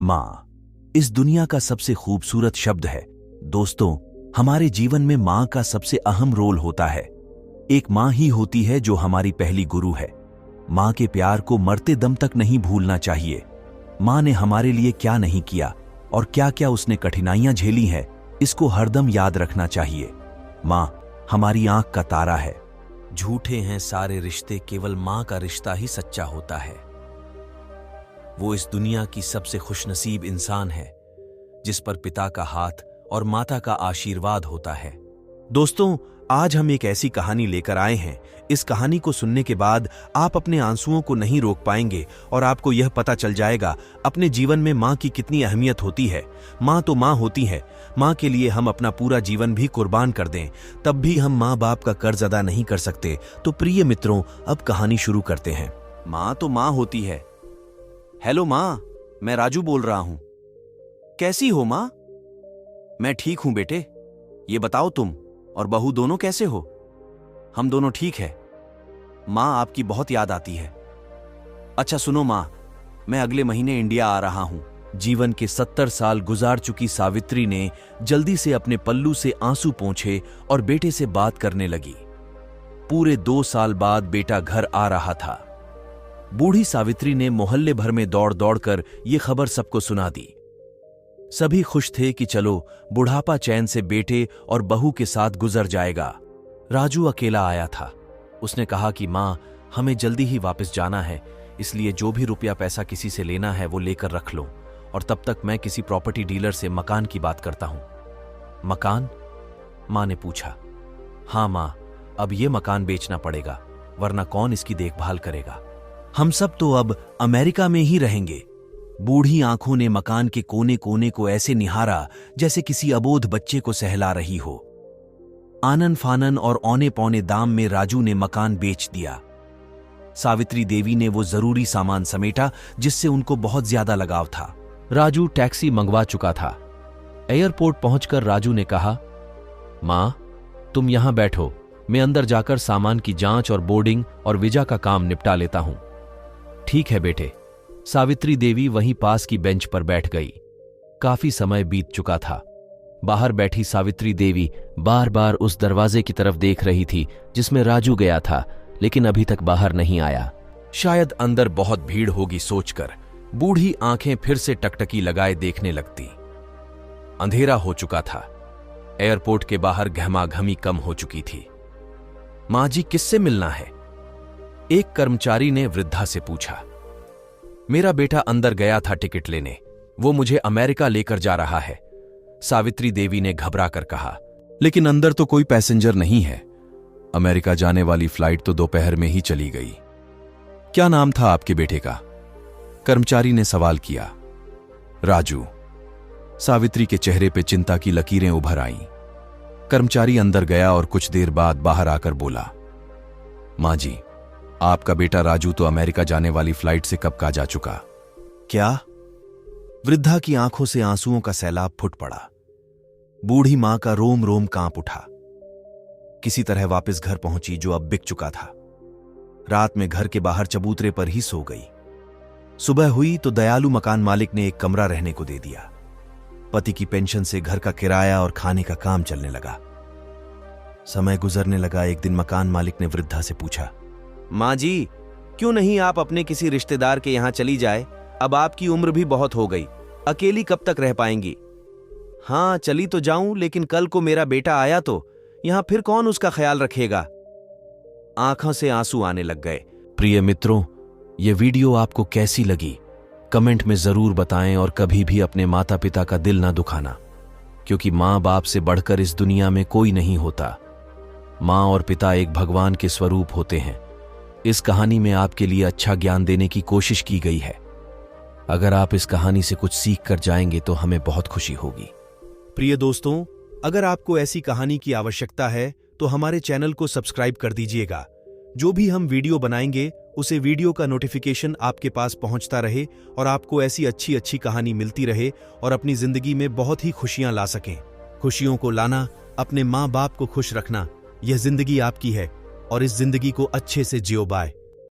माँ इस दुनिया का सबसे खूबसूरत शब्द है। दोस्तों, हमारे जीवन में माँ का सबसे अहम रोल होता है। एक माँ ही होती है जो हमारी पहली गुरु है। माँ के प्यार को मरते दम तक नहीं भूलना चाहिए। माँ ने हमारे लिए क्या नहीं किया और क्या क्या उसने कठिनाइयां झेली हैं, इसको हरदम याद रखना चाहिए। माँ हमारी आंख का तारा है। झूठे हैं सारे रिश्ते, केवल माँ का रिश्ता ही सच्चा होता है। वो इस दुनिया की सबसे खुशनसीब इंसान है जिस पर पिता का हाथ और माता का आशीर्वाद होता है। दोस्तों, आज हम एक ऐसी कहानी लेकर आए हैं। इस कहानी को सुनने के बाद आप अपने आंसुओं को नहीं रोक पाएंगे और आपको यह पता चल जाएगा अपने जीवन में माँ की कितनी अहमियत होती है। माँ तो माँ होती है। माँ के लिए हम अपना पूरा जीवन भी कुर्बान कर दें, तब भी हम माँ बाप का कर्ज अदा नहीं कर सकते। तो प्रिय मित्रों, अब कहानी शुरू करते हैं। माँ तो माँ होती है। हेलो माँ, मैं राजू बोल रहा हूं। कैसी हो माँ? मैं ठीक हूं बेटे। ये बताओ तुम और बहू दोनों कैसे हो? हम दोनों ठीक है। माँ आपकी बहुत याद आती है। अच्छा सुनो माँ, मैं अगले महीने इंडिया आ रहा हूं। जीवन के 70 साल गुजार चुकी सावित्री ने जल्दी से अपने पल्लू से आंसू पोंछे और बेटे से बात करने लगी। पूरे 2 साल बाद बेटा घर आ रहा था। बूढ़ी सावित्री ने मोहल्ले भर में दौड़ दौड़कर ये खबर सबको सुना दी। सभी खुश थे कि चलो बुढ़ापा चैन से बेटे और बहू के साथ गुजर जाएगा। राजू अकेला आया था। उसने कहा कि माँ, हमें जल्दी ही वापस जाना है, इसलिए जो भी रुपया पैसा किसी से लेना है वो लेकर रख लो, और तब तक मैं किसी प्रॉपर्टी डीलर से मकान की बात करता हूं। मकान? माँ ने पूछा। हाँ माँ, अब ये मकान बेचना पड़ेगा, वरना कौन इसकी देखभाल करेगा। हम सब तो अब अमेरिका में ही रहेंगे। बूढ़ी आंखों ने मकान के कोने कोने को ऐसे निहारा जैसे किसी अबोध बच्चे को सहला रही हो। आनन फानन और औने पौने दाम में राजू ने मकान बेच दिया। सावित्री देवी ने वो जरूरी सामान समेटा जिससे उनको बहुत ज्यादा लगाव था। राजू टैक्सी मंगवा चुका था। एयरपोर्ट पहुंचकर राजू ने कहा, मां, तुम यहां बैठो, मैं अंदर जाकर सामान की जांच और बोर्डिंग और वीजा का काम निपटा लेता हूं। ठीक है बेटे। सावित्री देवी वहीं पास की बेंच पर बैठ गई। काफी समय बीत चुका था। बाहर बैठी सावित्री देवी बार बार उस दरवाजे की तरफ देख रही थी जिसमें राजू गया था, लेकिन अभी तक बाहर नहीं आया। शायद अंदर बहुत भीड़ होगी सोचकर बूढ़ी आंखें फिर से टकटकी लगाए देखने लगती। अंधेरा हो चुका था। एयरपोर्ट के बाहर घमाघमी कम हो चुकी थी। मां जी, किससे मिलना है? एक कर्मचारी ने वृद्धा से पूछा। मेरा बेटा अंदर गया था टिकट लेने, वो मुझे अमेरिका लेकर जा रहा है, सावित्री देवी ने घबरा कर कहा। लेकिन अंदर तो कोई पैसेंजर नहीं है। अमेरिका जाने वाली फ्लाइट तो दोपहर में ही चली गई। क्या नाम था आपके बेटे का? कर्मचारी ने सवाल किया। राजू। सावित्री के चेहरे पे चिंता की लकीरें उभर आईं। कर्मचारी अंदर गया और कुछ देर बाद बाहर आकर बोला, मां जी, आपका बेटा राजू तो अमेरिका जाने वाली फ्लाइट से कब का जा चुका। क्या? वृद्धा की आंखों से आंसुओं का सैलाब फुट पड़ा। बूढ़ी मां का रोम रोम कांप उठा। किसी तरह वापस घर पहुंची जो अब बिक चुका था। रात में घर के बाहर चबूतरे पर ही सो गई। सुबह हुई तो दयालु मकान मालिक ने एक कमरा रहने को दे दिया। पति की पेंशन से घर का किराया और खाने का काम चलने लगा। समय गुजरने लगा। एक दिन मकान मालिक ने वृद्धा से पूछा, मां जी, क्यों नहीं आप अपने किसी रिश्तेदार के यहां चली जाए? अब आपकी उम्र भी बहुत हो गई, अकेली कब तक रह पाएंगी? हाँ, चली तो जाऊं, लेकिन कल को मेरा बेटा आया तो यहां फिर कौन उसका ख्याल रखेगा? आंखों से आंसू आने लग गए। प्रिय मित्रों, यह वीडियो आपको कैसी लगी कमेंट में जरूर बताएं और कभी भी अपने माता पिता का दिल ना दुखाना, क्योंकि मां बाप से बढ़कर इस दुनिया में कोई नहीं होता। मां और पिता एक भगवान के स्वरूप होते हैं। इस कहानी में आपके लिए अच्छा ज्ञान देने की कोशिश की गई है। अगर आप इस कहानी से कुछ सीख कर जाएंगे तो हमें बहुत खुशी होगी। प्रिय दोस्तों, अगर आपको ऐसी कहानी की आवश्यकता है तो हमारे चैनल को सब्सक्राइब कर दीजिएगा। जो भी हम वीडियो बनाएंगे उसे वीडियो का नोटिफिकेशन आपके पास पहुंचता रहे और आपको ऐसी अच्छी अच्छी कहानी मिलती रहे और अपनी जिंदगी में बहुत ही खुशियां ला सकें। खुशियों को लाना, अपने माँ बाप को खुश रखना, यह जिंदगी आपकी है और इस जिंदगी को अच्छे से जियो। बाय।